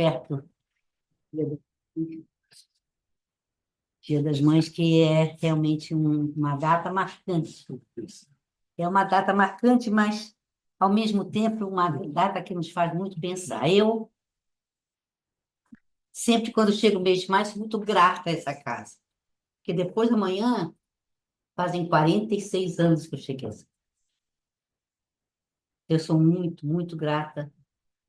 perto do Dia das Mães, que é realmente uma data marcante. É uma data marcante, mas, ao mesmo tempo, uma data que nos faz muito pensar. Eu, sempre quando chega o mês de maio, sou muito grata a essa casa, porque depois da manhã fazem 46 anos que eu cheguei. Eu sou muito, muito grata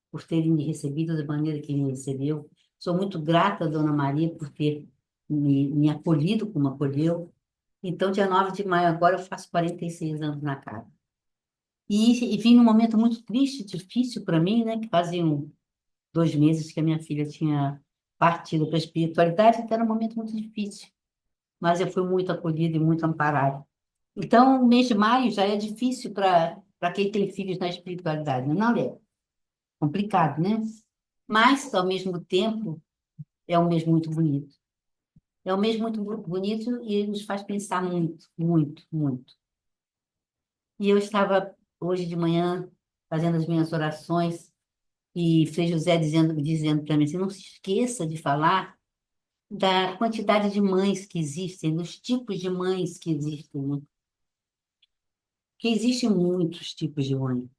por terem me recebido da maneira que me recebeu. Sou muito grata, Dona Maria, por ter me acolhido como acolheu. Então, dia 9 de maio, agora eu faço 46 anos na casa. E vim num momento muito triste, difícil para mim, né? Que faziam 2 meses que a minha filha tinha partido para a espiritualidade, então era um momento muito difícil. Mas eu fui muito acolhida e muito amparada. Então, o mês de maio já é difícil para quem tem filhos na espiritualidade, não é? Complicado, né? Mas, ao mesmo tempo, é um mês muito bonito. É um mês muito bonito e nos faz pensar muito, muito, muito. E eu estava hoje de manhã fazendo as minhas orações e Frei José dizendo para mim assim, não se esqueça de falar da quantidade de mães que existem, dos tipos de mães que existem, né? Que existem muitos tipos de mãe.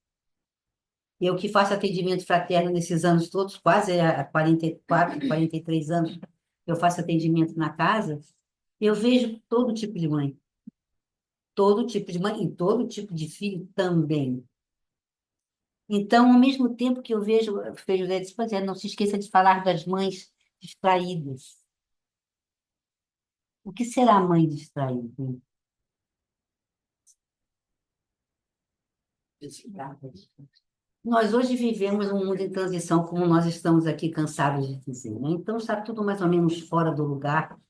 Eu que faço atendimento fraterno nesses anos todos, quase há 44, 43 anos, eu faço atendimento na casa, eu vejo todo tipo de mãe, todo tipo de mãe e todo tipo de filho também. Então, ao mesmo tempo que eu vejo eles, pois é, não se esqueça de falar das mães distraídas. O que será a mãe distraída? Nós hoje vivemos um mundo em transição, como nós estamos aqui cansados de dizer, né? Então, está tudo mais ou menos fora do lugar.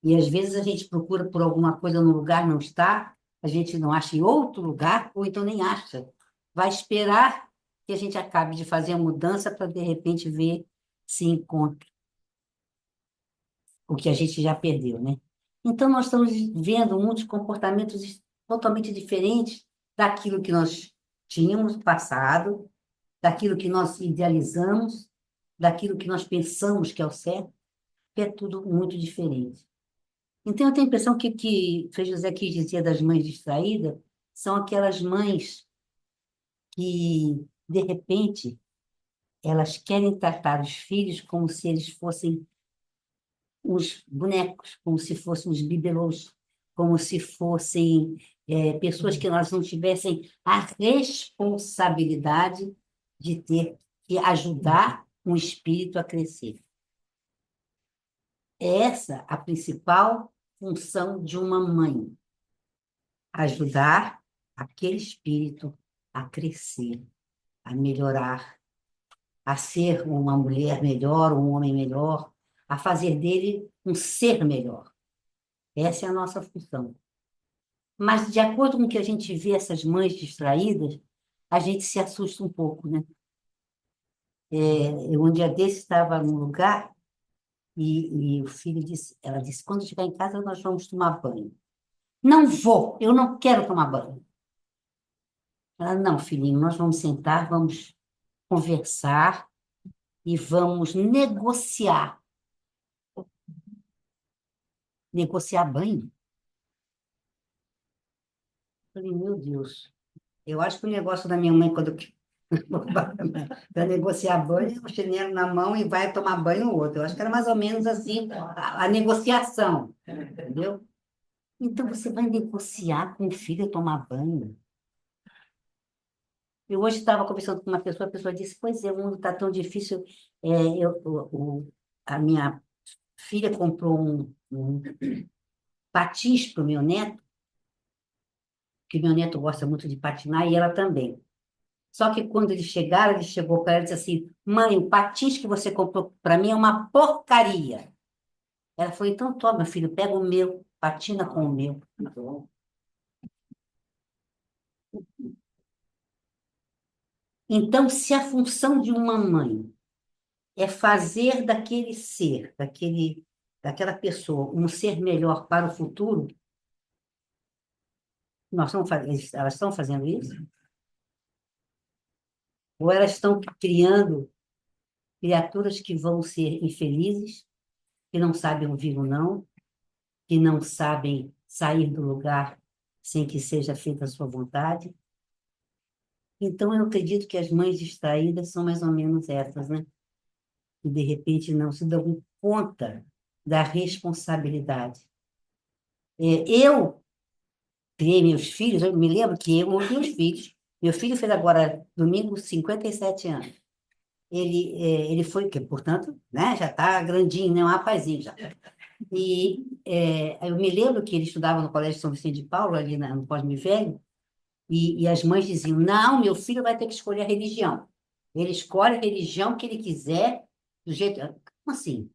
E às vezes a gente procura por alguma coisa no lugar, não está, a gente não acha em outro lugar, ou então nem acha. Vai esperar que a gente acabe de fazer a mudança para, de repente, ver se encontra o que a gente já perdeu, né? Então, nós estamos vendo muitos comportamentos totalmente diferentes daquilo que nós tínhamos passado, daquilo que nós idealizamos, daquilo que nós pensamos que é o certo, que é tudo muito diferente. Então, eu tenho a impressão que Frei José quis dizer das mães distraídas, são aquelas mães que, de repente, elas querem tratar os filhos como se eles fossem uns bonecos, como se fossem uns bibelôs, como se fossem pessoas que elas não tivessem a responsabilidade de ter que ajudar um espírito a crescer. É essa a principal função de uma mãe, ajudar aquele espírito a crescer, a melhorar, a ser uma mulher melhor, um homem melhor, a fazer dele um ser melhor. Essa é a nossa função. Mas, de acordo com o que a gente vê essas mães distraídas, a gente se assusta um pouco, né? Eu, um dia desse, estava num lugar e o filho disse, ela disse, quando chegar em casa, nós vamos tomar banho. Não vou, eu não quero tomar banho. Ela, não, filhinho, nós vamos sentar, vamos conversar e vamos negociar. Negociar banho? Eu falei, meu Deus, eu acho que o negócio da minha mãe, quando para negociar banho, o chinelo na mão e vai tomar banho no outro. Eu acho que era mais ou menos assim a negociação, entendeu? Então você vai negociar com o filho tomar banho. Eu hoje estava conversando com uma pessoa, a pessoa disse, pois é, o mundo está tão difícil. A minha filha comprou um patins para o meu neto, que meu neto gosta muito de patinar, e ela também. Só que quando eles chegaram, ele chegou para ela e disse assim, mãe, o patins que você comprou para mim é uma porcaria. Ela falou, então toma, filho, pega o meu, patina com o meu. Então, se a função de uma mãe é fazer daquele ser, daquela pessoa, um ser melhor para o futuro, elas estão fazendo isso? Ou elas estão criando criaturas que vão ser infelizes, que não sabem ouvir o não, que não sabem sair do lugar sem que seja feita a sua vontade. Então, eu acredito que as mães distraídas são mais ou menos essas, né? Que, de repente, não se dão conta da responsabilidade. Eu criei meus filhos, eu me lembro que eu criei meus filhos. Meu filho fez agora, domingo, 57 anos. Ele foi, que, portanto, né, já está grandinho, né, um rapazinho já. E eu me lembro que ele estudava no Colégio São Vicente de Paulo, ali no Cosme Velho, e as mães diziam, não, meu filho vai ter que escolher a religião. Ele escolhe a religião que ele quiser, do jeito... Como assim?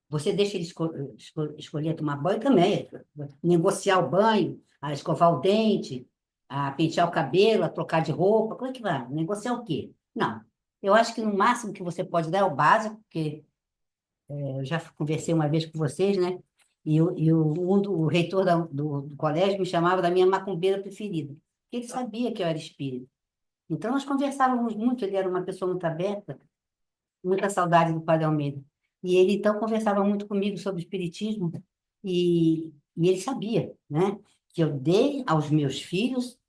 Você deixa ele escolher tomar banho também, negociar o banho, a escovar o dente, a pentear o cabelo, a trocar de roupa, como é que vai? Negociar o quê? Não. Eu acho que no máximo que você pode dar é o básico, porque eu já conversei uma vez com vocês, né? O reitor do colégio me chamava da minha macumbeira preferida, porque ele sabia que eu era espírita. Então, nós conversávamos muito, ele era uma pessoa muito aberta, muita saudade do Padre Almeida. E ele, então, conversava muito comigo sobre espiritismo, e ele sabia, né? Que eu dei aos meus filhos,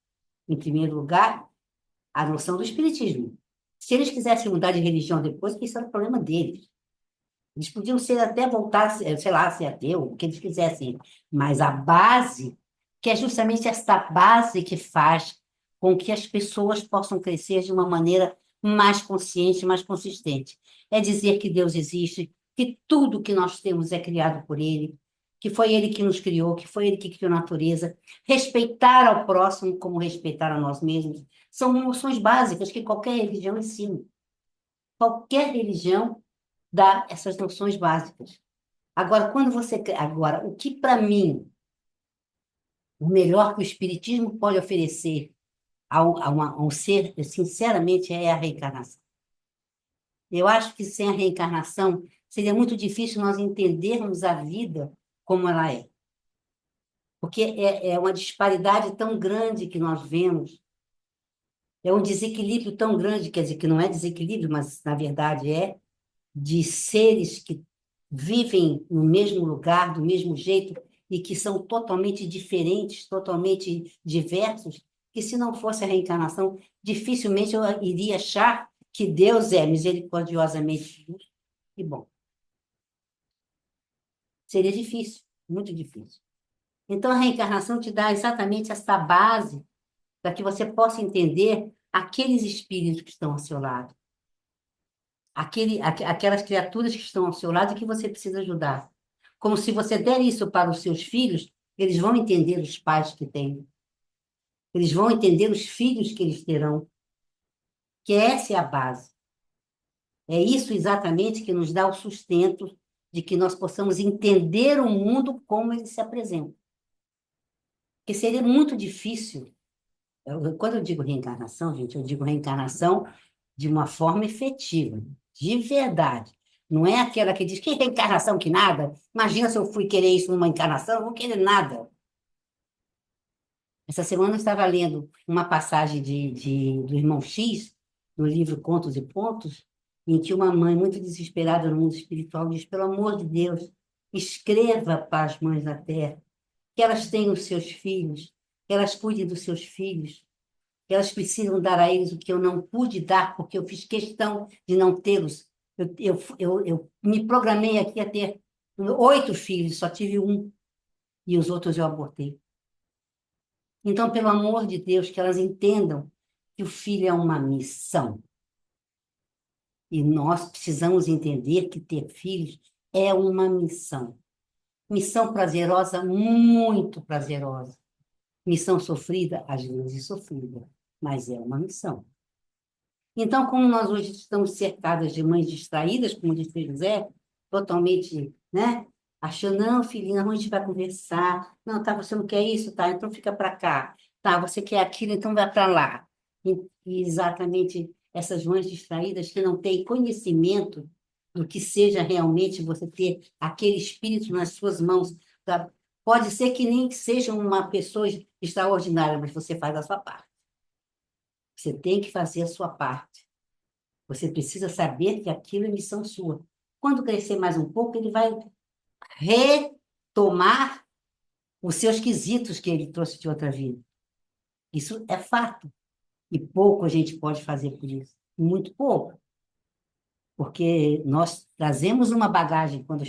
em primeiro lugar, a noção do espiritismo. Se eles quisessem mudar de religião depois, isso era o problema deles. Eles podiam ser até voltar, sei lá, ser ateu, o que eles quisessem, mas a base, que é justamente esta base que faz com que as pessoas possam crescer de uma maneira mais consciente, mais consistente. É dizer que Deus existe, que tudo que nós temos é criado por Ele, que foi Ele que nos criou, que foi Ele que criou a natureza, respeitar ao próximo como respeitar a nós mesmos, são noções básicas que qualquer religião ensina. Qualquer religião dá essas noções básicas. Agora, agora, o que para mim, o melhor que o Espiritismo pode oferecer a um ser, sinceramente, é a reencarnação. Eu acho que sem a reencarnação seria muito difícil nós entendermos a vida como ela é. Porque é uma disparidade tão grande que nós vemos, é um desequilíbrio tão grande, quer dizer, que não é desequilíbrio, mas na verdade de seres que vivem no mesmo lugar, do mesmo jeito, e que são totalmente diferentes, totalmente diversos, que se não fosse a reencarnação, dificilmente eu iria achar que Deus é misericordiosamente justo e bom. Seria difícil, muito difícil. Então, a reencarnação te dá exatamente essa base para que você possa entender aqueles espíritos que estão ao seu lado, aquelas criaturas que estão ao seu lado e que você precisa ajudar. Como se você der isso para os seus filhos, eles vão entender os pais que têm. Eles vão entender os filhos que eles terão, que essa é a base. É isso exatamente que nos dá o sustento de que nós possamos entender o mundo como ele se apresenta. Porque seria muito difícil. Quando eu digo reencarnação, gente, eu digo reencarnação de uma forma efetiva, de verdade. Não é aquela que diz que reencarnação que nada. Imagina se eu fui querer isso numa encarnação, eu não vou querer nada. Essa semana eu estava lendo uma passagem do Irmão X, no livro Contos e Pontos, em que uma mãe muito desesperada no mundo espiritual diz, pelo amor de Deus, escreva para as mães da terra, que elas tenham os seus filhos, que elas cuidem dos seus filhos, que elas precisam dar a eles o que eu não pude dar, porque eu fiz questão de não tê-los. Eu me programei aqui a ter 8 filhos, só tive um, e os outros eu abortei. Então, pelo amor de Deus, que elas entendam que o filho é uma missão. E nós precisamos entender que ter filhos é uma missão. Missão prazerosa, muito prazerosa. Missão sofrida, às vezes sofrida, mas é uma missão. Então, como nós hoje estamos cercadas de mães distraídas, como disse José, totalmente, né? Achando, não, filhinha, a gente vai conversar. Não, tá, você não quer isso, tá? Então fica para cá. Tá, você quer aquilo, então vai para lá. E exatamente essas mães distraídas que não têm conhecimento do que seja realmente você ter aquele espírito nas suas mãos. Tá? Pode ser que nem seja uma pessoa extraordinária, mas você faz a sua parte. Você tem que fazer a sua parte. Você precisa saber que aquilo é missão sua. Quando crescer mais um pouco, ele vai retomar os seus quesitos que ele trouxe de outra vida. Isso é fato. E pouco a gente pode fazer por isso. Muito pouco. Porque nós trazemos uma bagagem quando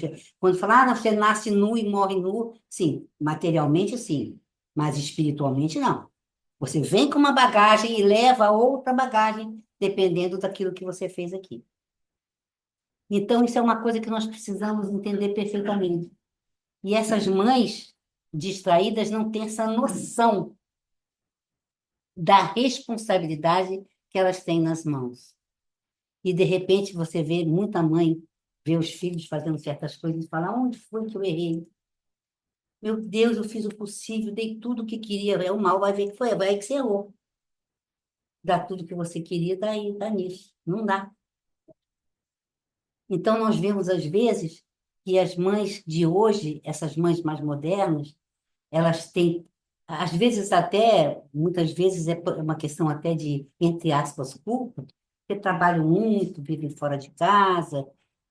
fala, você nasce nu e morre nu, sim, materialmente sim, mas espiritualmente não. Você vem com uma bagagem e leva outra bagagem, dependendo daquilo que você fez aqui. Então, isso é uma coisa que nós precisamos entender perfeitamente. E essas mães distraídas não têm essa noção da responsabilidade que elas têm nas mãos. E, de repente, você vê muita mãe ver os filhos fazendo certas coisas e fala, onde foi que eu errei? Meu Deus, eu fiz o possível, dei tudo o que queria. É o mal, vai ver que foi, vai que você errou. Dá tudo que você queria, daí, dá nisso. Não dá. Então, nós vemos, às vezes, que as mães de hoje, essas mães mais modernas, elas têm, às vezes até, muitas vezes é uma questão até de, entre aspas, culpa, porque trabalham muito, vivem fora de casa,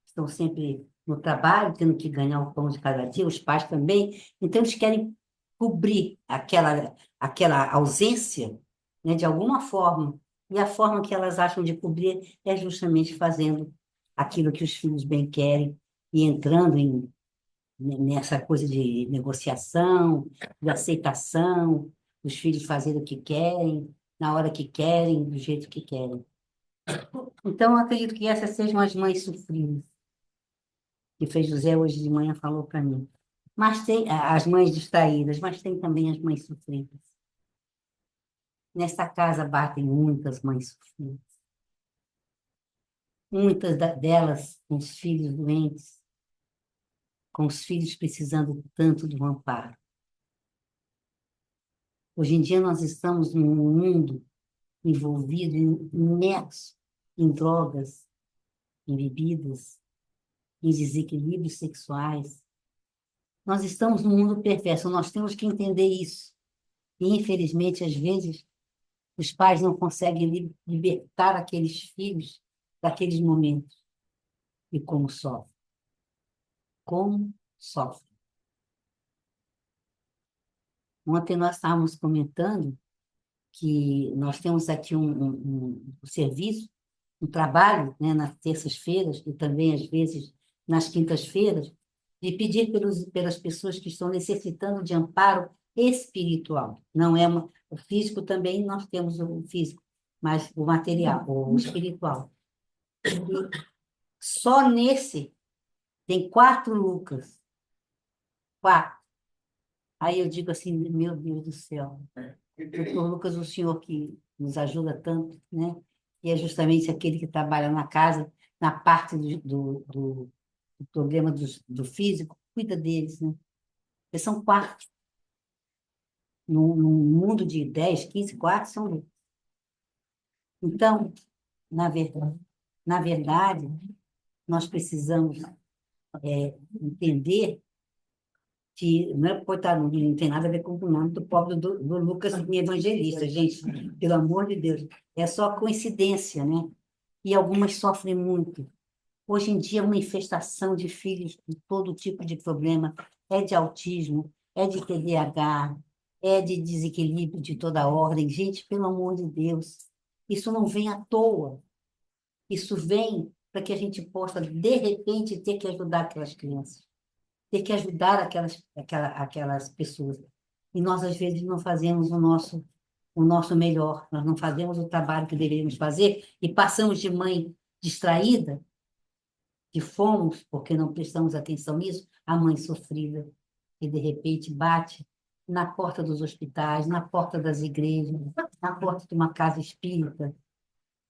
estão sempre no trabalho, tendo que ganhar o pão de cada dia, os pais também. Então, eles querem cobrir aquela ausência, né, de alguma forma. E a forma que elas acham de cobrir é justamente fazendo aquilo que os filhos bem querem e entrando nessa coisa de negociação, de aceitação, os filhos fazerem o que querem, na hora que querem, do jeito que querem. Então, eu acredito que essas sejam as mães sofridas, que fez José hoje de manhã falou para mim. Mas tem as mães distraídas, mas tem também as mães sofridas. Nesta casa batem muitas mães sofridas. Muitas delas com os filhos doentes, com os filhos precisando tanto do amparo. Hoje em dia nós estamos num mundo envolvido, imerso em drogas, em bebidas, em desequilíbrios sexuais. Nós estamos num mundo perverso, nós temos que entender isso. E, infelizmente, às vezes, os pais não conseguem libertar aqueles filhos daqueles momentos. E como sofrem. Como sofrem. Ontem nós estávamos comentando que nós temos aqui um serviço, um trabalho, né, nas terças-feiras e também, às vezes, nas quintas-feiras, de pedir pelas pessoas que estão necessitando de amparo espiritual. Não é o físico também, nós temos o físico, mas o material, o espiritual. E só nesse tem 4 Lucas. 4. Aí eu digo assim, meu Deus do céu. Doutor Lucas, o senhor que nos ajuda tanto, né? E é justamente aquele que trabalha na casa, na parte do problema do físico, cuida deles, né? Eles são 4. Num mundo de 10, 15, 4 são Lucas. Então, na verdade, na verdade, nós precisamos entender que, não é, coitado, não tem nada a ver com o nome do pobre do Lucas Evangelista, gente, pelo amor de Deus. É só coincidência, né? E algumas sofrem muito. Hoje em dia, uma infestação de filhos com todo tipo de problema, é de autismo, é de TDAH, é de desequilíbrio de toda ordem. Gente, pelo amor de Deus, isso não vem à toa. Isso vem para que a gente possa, de repente, ter que ajudar aquelas crianças, ter que ajudar aquelas pessoas. E nós, às vezes, não fazemos o nosso melhor, nós não fazemos o trabalho que deveríamos fazer e passamos de mãe distraída, que fomos, porque não prestamos atenção nisso, a mãe sofrida, que de repente bate na porta dos hospitais, na porta das igrejas, na porta de uma casa espírita,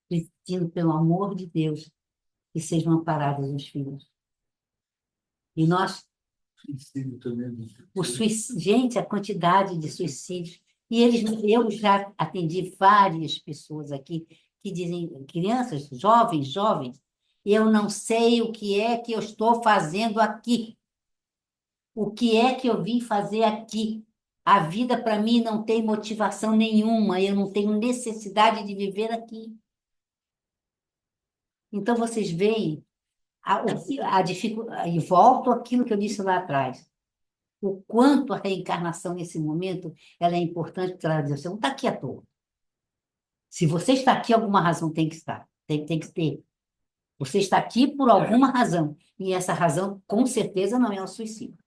pedindo, pelo amor de Deus, que sejam amparados os filhos. E nós, Suicídio também. gente, a quantidade de suicídios. E eu já atendi várias pessoas aqui que dizem, crianças, jovens, eu não sei o que é que eu estou fazendo aqui. O que é que eu vim fazer aqui? A vida para mim não tem motivação nenhuma, eu não tenho necessidade de viver aqui. Então, vocês veem a dificuldade, e volto àquilo que eu disse lá atrás, o quanto a reencarnação, nesse momento, ela é importante, porque ela diz, você não está aqui à toa. Se você está aqui, alguma razão tem que estar, tem que ter. Você está aqui por alguma razão, e essa razão, com certeza, não é o suicídio.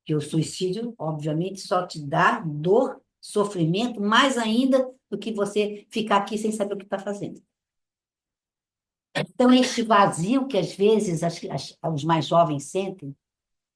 Porque o suicídio, obviamente, só te dá dor, sofrimento, mais ainda do que você ficar aqui sem saber o que está fazendo. Então, este vazio que, às vezes, os mais jovens sentem,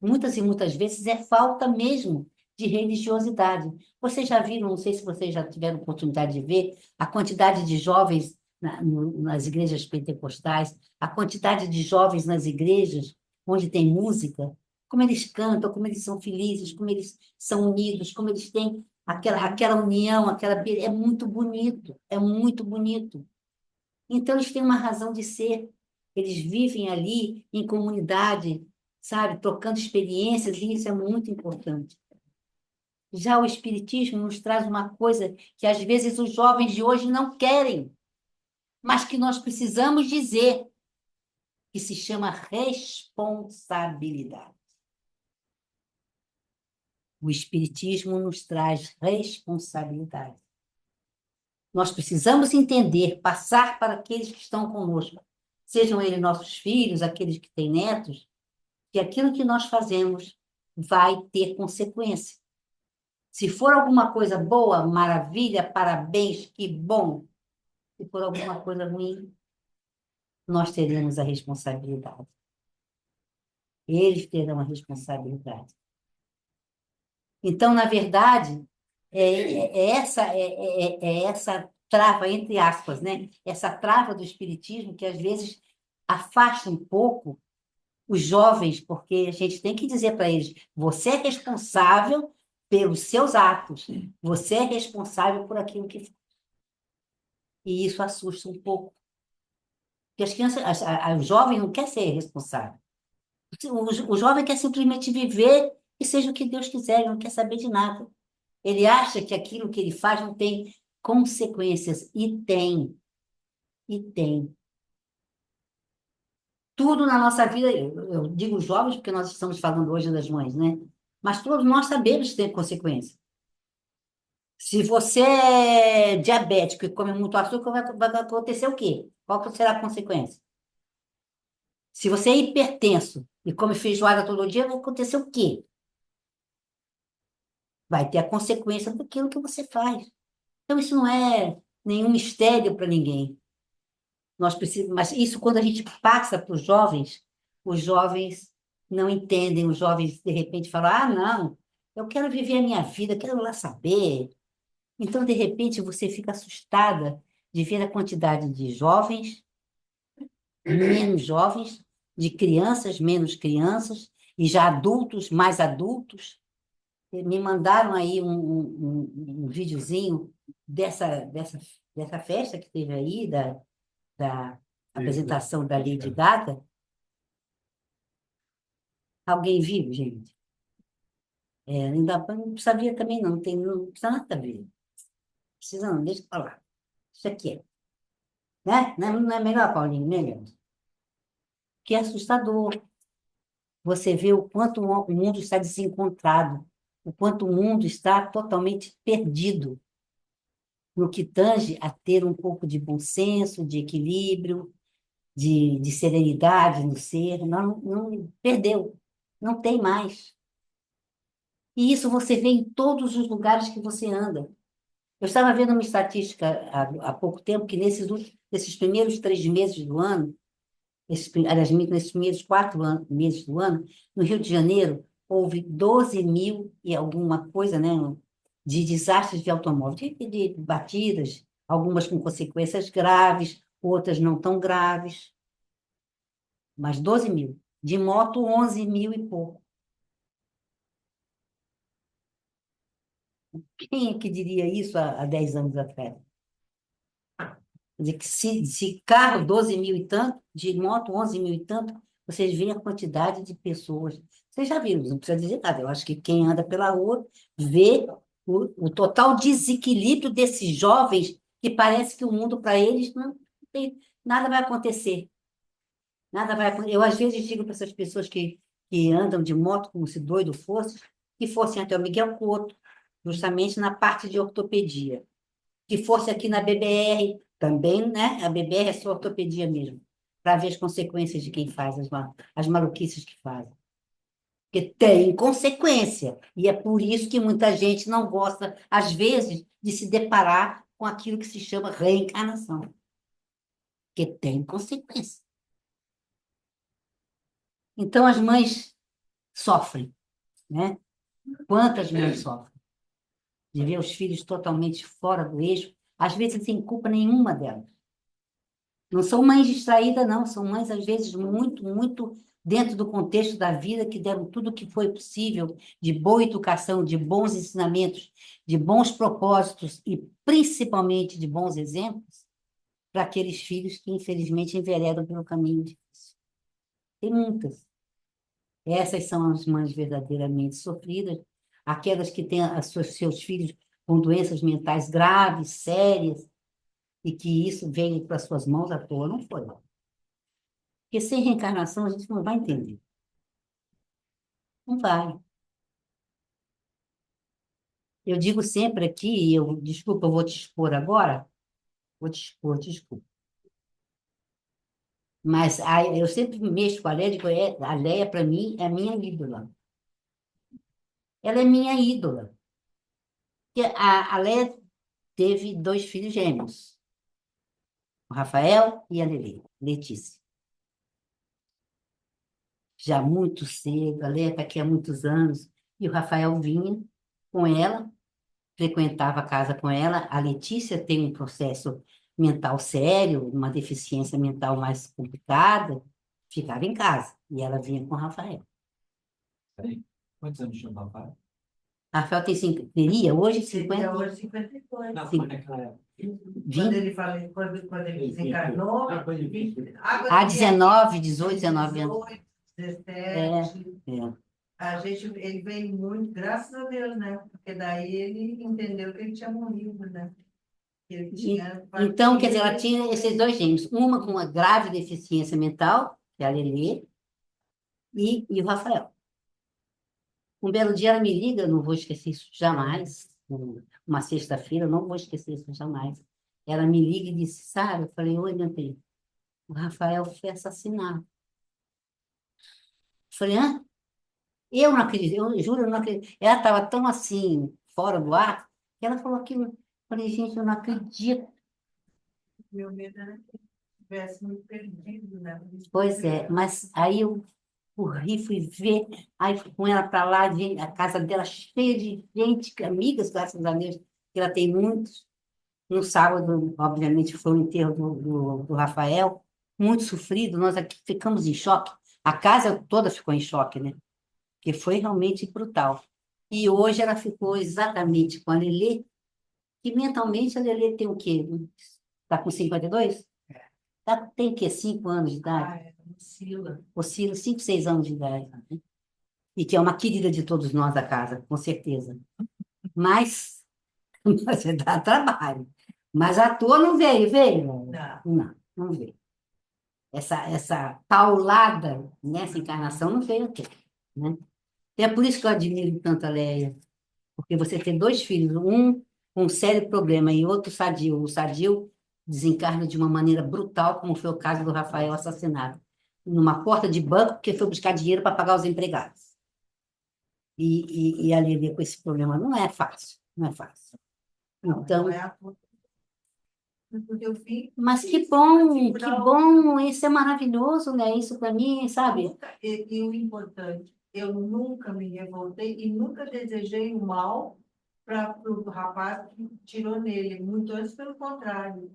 muitas e muitas vezes é falta mesmo de religiosidade. Vocês já viram, não sei se vocês já tiveram oportunidade de ver, a quantidade de jovens nas igrejas pentecostais, a quantidade de jovens nas igrejas onde tem música, como eles cantam, como eles são felizes, como eles são unidos, como eles têm aquela união, é muito bonito, é muito bonito. Então, eles têm uma razão de ser. Eles vivem ali em comunidade, sabe, trocando experiências, e isso é muito importante. Já o Espiritismo nos traz uma coisa que, às vezes, os jovens de hoje não querem, mas que nós precisamos dizer, que se chama responsabilidade. O Espiritismo nos traz responsabilidade. Nós precisamos entender, passar para aqueles que estão conosco, sejam eles nossos filhos, aqueles que têm netos, que aquilo que nós fazemos vai ter consequência. Se for alguma coisa boa, maravilha, parabéns, que bom. Se for alguma coisa ruim, nós teremos a responsabilidade. Eles terão a responsabilidade. Então, na verdade, essa trava, entre aspas, né? Essa trava do espiritismo que, às vezes, afasta um pouco os jovens, porque a gente tem que dizer para eles: você é responsável pelos seus atos, você é responsável por aquilo que faz. E isso assusta um pouco. Porque as crianças, o jovem não quer ser responsável. O jovem quer simplesmente viver e seja o que Deus quiser, ele não quer saber de nada. Ele acha que aquilo que ele faz não tem consequências, e tem, e tem. Tudo na nossa vida, eu digo jovens porque nós estamos falando hoje das mães, né? Mas todos nós sabemos que tem consequência. Se você é diabético e come muito açúcar, vai acontecer o quê? Qual que será a consequência? Se você é hipertenso e come feijoada todo dia, vai acontecer o quê? Vai ter a consequência daquilo que você faz. Então, isso não é nenhum mistério para ninguém. Nós precisamos, mas isso, quando a gente passa para os jovens não entendem, os jovens, de repente, falam: ah, não, eu quero viver a minha vida, quero lá saber. Então, de repente, você fica assustada de ver a quantidade de jovens, menos jovens, de crianças, menos crianças, e já adultos, mais adultos. Me mandaram aí um videozinho dessa festa que teve aí, da apresentação da Lady Gaga. Alguém viu, gente? Ainda não sabia também, não, não precisa nada a ver. Precisa não, deixa eu falar. Isso aqui é, né? Não é melhor, Paulinho, melhor. Que é assustador. Você vê o quanto o mundo está desencontrado, o quanto o mundo está totalmente perdido no que tange a ter um pouco de bom senso, de equilíbrio, de serenidade no ser. Não perdeu, não tem mais. E isso você vê em todos os lugares que você anda. Eu estava vendo uma estatística há pouco tempo que nesses primeiros 3 meses do ano, aliás, nesses primeiros 4 meses do ano, no Rio de Janeiro, houve 12 mil e alguma coisa, né, de desastres de automóvel, de batidas, algumas com consequências graves, outras não tão graves, mas 12 mil. De moto, 11 mil e pouco. Quem é que diria isso há 10 anos atrás? Quer dizer, que se carro 12 mil e tanto, de moto 11 mil e tanto, vocês veem a quantidade de pessoas. Vocês já viram, não precisa dizer nada. Eu acho que quem anda pela rua vê o total desequilíbrio desses jovens que parece que o mundo para eles nada vai acontecer. Nada vai acontecer. Eu, às vezes, digo para essas pessoas que andam de moto como se doido fosse, que fossem até o Miguel Couto, justamente na parte de ortopedia. Que fosse aqui na BBR, também, né? A BBR é só ortopedia mesmo, para ver as consequências de quem faz as maluquices que fazem. Porque tem consequência. E é por isso que muita gente não gosta, às vezes, de se deparar com aquilo que se chama reencarnação. Porque tem consequência. Então, as mães sofrem, né? Quantas mães sofrem? De ver os filhos totalmente fora do eixo, às vezes sem culpa nenhuma delas. Não são mães distraídas, não, são mães, às vezes, muito, muito dentro do contexto da vida, que deram tudo o que foi possível de boa educação, de bons ensinamentos, de bons propósitos e, principalmente, de bons exemplos para aqueles filhos que, infelizmente, enveredam pelo caminho difícil. Tem muitas. Essas são as mães verdadeiramente sofridas, aquelas que têm seus filhos com doenças mentais graves, sérias, e que isso veio para suas mãos à toa. Não foi, não. Porque sem reencarnação a gente não vai entender. Não vai. Eu digo sempre aqui, desculpa, eu vou te expor agora, vou te expor, desculpa. Mas eu sempre mexo com a Léia, digo, a Léia, para mim, é a minha ídola. Ela é minha ídola. Porque a Léia teve 2 filhos gêmeos, o Rafael e a Letícia. Já muito cedo, a Léia está aqui há muitos anos, e o Rafael vinha com ela, frequentava a casa com ela. A Letícia tem um processo mental sério, uma deficiência mental mais complicada, ficava em casa, e ela vinha com o Rafael. Peraí, quantos anos tinha o papai? Rafael teria hoje 50, Hoje 52. Não, Sim. foi naquela época. Quando ele fala, quando ele desencarnou, Ah, quando ele 20, há 19, 18, 19 anos. 18, 17. É. A gente, ele veio muito, graças a Deus, né? Porque daí ele entendeu que ele tinha morrido, né? Que ele tinha Então, quer dizer, ela partido. tinha esses 2 gêmeos, uma com uma grave deficiência mental, que é a Lelê, e o Rafael. Um belo dia ela me liga, não vou esquecer isso jamais, uma sexta-feira, não vou esquecer isso jamais. Ela me liga e disse, Sara, eu falei, oi, meu bem, o Rafael foi assassinado. Eu falei, hã? Eu não acredito, eu juro, eu não acredito. Ela estava tão assim, fora do ar, que ela falou aquilo. Eu falei, gente, eu não acredito. Meu medo era que ele tivesse muito perdido, né? Pois é, mas aí eu corri, fui ver, aí fui com ela para lá, a casa dela cheia de gente, amigas, graças a Deus, que ela tem muitos. No sábado, obviamente, foi o enterro do Rafael, muito sofrido, nós aqui ficamos em choque. A casa toda ficou em choque, né? Porque foi realmente brutal. E hoje ela ficou exatamente com a Lelê, que mentalmente a Lelê tem o quê? Está com 52? Tem o quê? 5 anos de idade? Ah, é, oscila. Oscila 5, 6 anos de idade. Né? E que é uma querida de todos nós da casa, com certeza. Mas você dá trabalho. Mas à toa não veio? Não. Não veio. Essa paulada nessa encarnação não veio aqui, né? E é por isso que eu admiro tanto a Leia, porque você tem 2 filhos, um com um sério problema e outro sadio. O sadio desencarna de uma maneira brutal, como foi o caso do Rafael assassinado, numa porta de banco, porque foi buscar dinheiro para pagar os empregados. E a Lívia com esse problema não é fácil, não é fácil. Então, Não é a toa. Porque eu vi. mas que Para bom, isso é maravilhoso, né? Isso para mim, sabe? E o importante, eu nunca me revoltei e nunca desejei o mal para o rapaz que tirou nele. Muito antes, pelo contrário.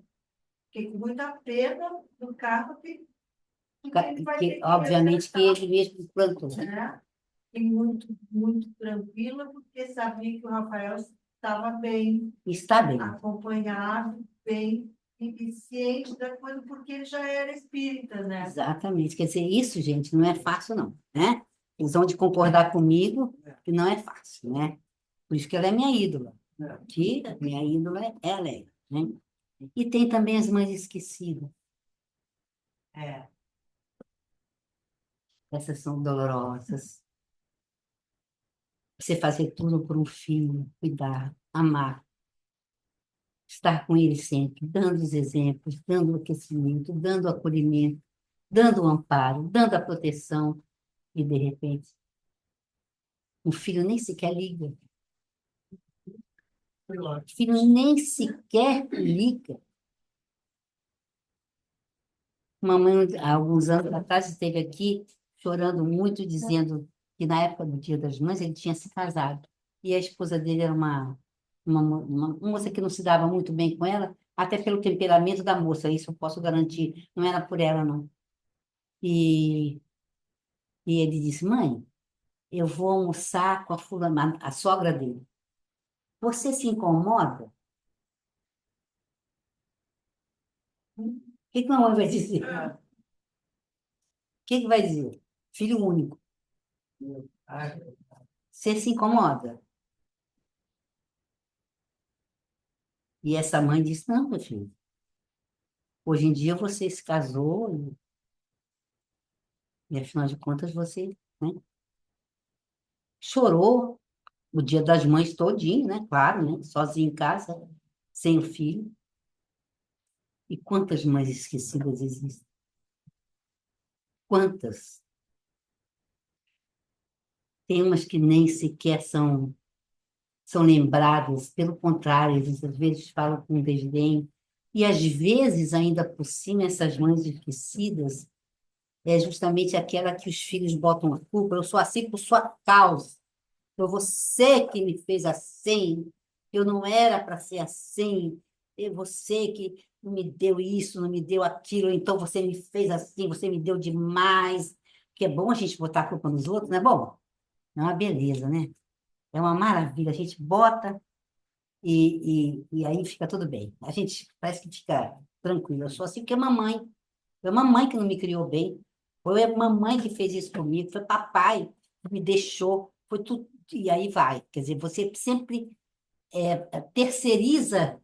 Fiquei com muita pena do carro que ele vai ter que Obviamente que resgatar, ele mesmo plantou, né? né? E muito, muito tranquila, porque sabia que o Rafael estava bem, Está bem. acompanhado, bem, e ciente da coisa, porque ele já era espírita, né? Exatamente. Quer dizer, isso, gente, não é fácil, não, né? Eles vão de concordar comigo que não é fácil, né? Por isso que ela é minha ídola. Que a minha ídola é a Leia, né? E tem também as mães esquecidas. É. Essas são dolorosas. Você fazer tudo por um filho, cuidar, amar, estar com ele sempre, dando os exemplos, dando o aquecimento, dando o acolhimento, dando o amparo, dando a proteção, e de repente, um filho nem sequer liga. Foi lá. O filho nem sequer liga. Mamãe, há alguns anos atrás, esteve aqui chorando muito, dizendo que na época do Dia das Mães ele tinha se casado. E a esposa dele era uma moça que não se dava muito bem com ela, até pelo temperamento da moça, isso eu posso garantir. Não era por ela, não. E, e ele disse: Mãe, eu vou almoçar com a fulana, a sogra dele. Você se incomoda? O que a mamãe vai dizer? O que vai dizer? Filho único. Você se incomoda? E essa mãe disse: Não, meu filho, hoje em dia você se casou e afinal de contas, você, né, chorou o Dia das Mães todinho, né? Claro, né? Sozinho em casa, sem o filho. E quantas mães esquecidas existem? Quantas? Tem umas que nem sequer são lembradas, pelo contrário, eles às vezes falam com desdém. E às vezes, ainda por cima, essas mães esquecidas é justamente aquela que os filhos botam a culpa. Eu sou assim por sua causa. Foi você que me fez assim. Eu não era para ser assim. É você que não me deu isso, não me deu aquilo. Então você me fez assim, você me deu demais. Que é bom a gente botar a culpa nos outros, não é bom? É uma beleza, né? É uma maravilha. A gente bota e aí fica tudo bem. A gente parece que fica tranquilo. Eu sou assim porque é mamãe. Foi mamãe que não me criou bem. Foi a mamãe que fez isso comigo. Foi papai que me deixou. Foi tudo. E aí vai. Quer dizer, você sempre terceiriza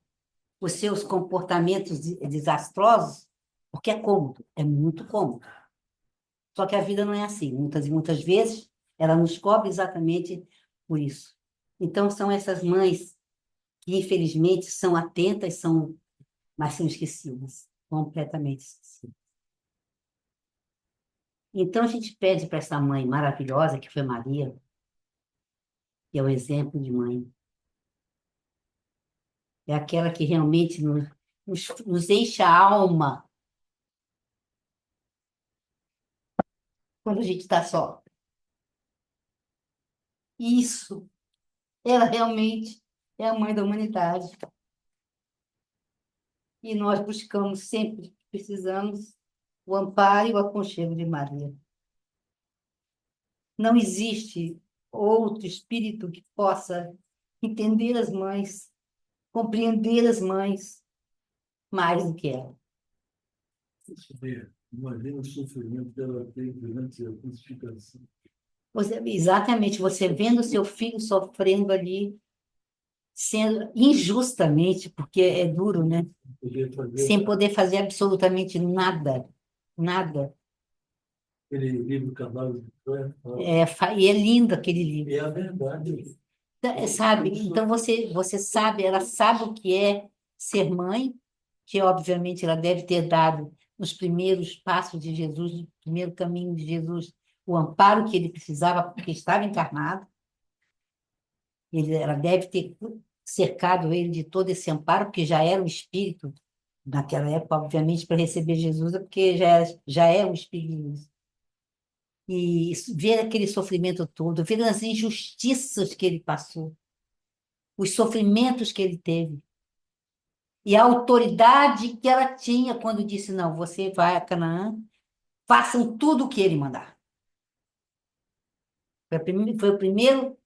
os seus comportamentos desastrosos, porque é cômodo, é muito cômodo. Só que a vida não é assim. Muitas e muitas vezes ela nos cobra exatamente por isso. Então, são essas mães que, infelizmente, são atentas, mas são esquecidas, completamente esquecidas. Então, a gente pede para essa mãe maravilhosa, que foi Maria, que é o exemplo de mãe, é aquela que realmente nos enche a alma quando a gente está só. Isso, ela realmente é a mãe da humanidade. E nós buscamos sempre, precisamos, o amparo e o aconchego de Maria. Não existe outro espírito que possa entender as mães, compreender as mães mais do que ela. Imagina o sofrimento que ela teve durante a crucificação. Exatamente, você vendo o seu filho sofrendo ali, sendo injustamente, porque é duro, né? Poder fazer Sem poder fazer absolutamente nada, nada. aquele livro Cavalo de Troia. E é lindo aquele livro. É a verdade. Sabe? Então você sabe, ela sabe o que é ser mãe, que obviamente ela deve ter dado nos primeiros passos de Jesus, no primeiro caminho de Jesus, o amparo que ele precisava, porque estava encarnado. Ela deve ter cercado ele de todo esse amparo, porque já era um espírito, naquela época, obviamente, para receber Jesus, porque já é um espírito de luz. E ver aquele sofrimento todo, ver as injustiças que ele passou, os sofrimentos que ele teve, e a autoridade que ela tinha quando disse: Não, você vai a Canaã, façam tudo o que ele mandar. Foi o primeiro,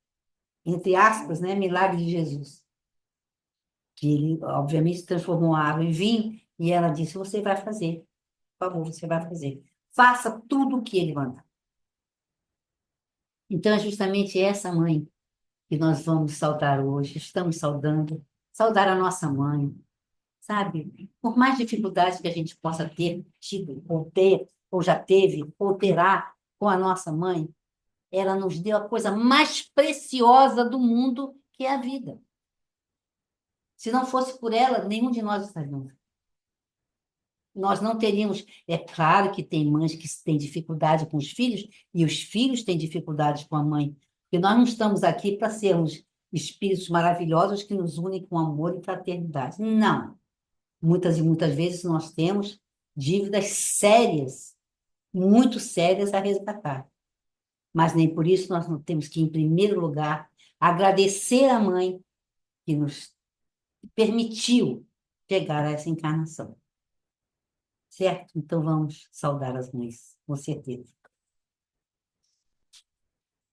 entre aspas, né, milagre de Jesus. Que ele, obviamente, transformou a água em vinho, e ela disse: Você vai fazer, por favor, você vai fazer. Faça tudo o que ele mandar. Então, é justamente essa mãe que nós vamos saudar hoje, estamos saudando, saudar a nossa mãe, sabe? Por mais dificuldades que a gente possa ter tido, ou ter, ou já teve, ou terá com a nossa mãe, ela nos deu a coisa mais preciosa do mundo, que é a vida. Se não fosse por ela, nenhum de nós estaríamos. Nós não teríamos. É claro que tem mães que têm dificuldade com os filhos, e os filhos têm dificuldades com a mãe. Porque nós não estamos aqui para sermos espíritos maravilhosos que nos unem com amor e fraternidade. Não. Muitas e muitas vezes nós temos dívidas sérias, muito sérias a resgatar. Mas nem por isso nós não temos que, em primeiro lugar, agradecer a mãe que nos permitiu chegar a essa encarnação. Certo? Então vamos saudar as mães, com certeza.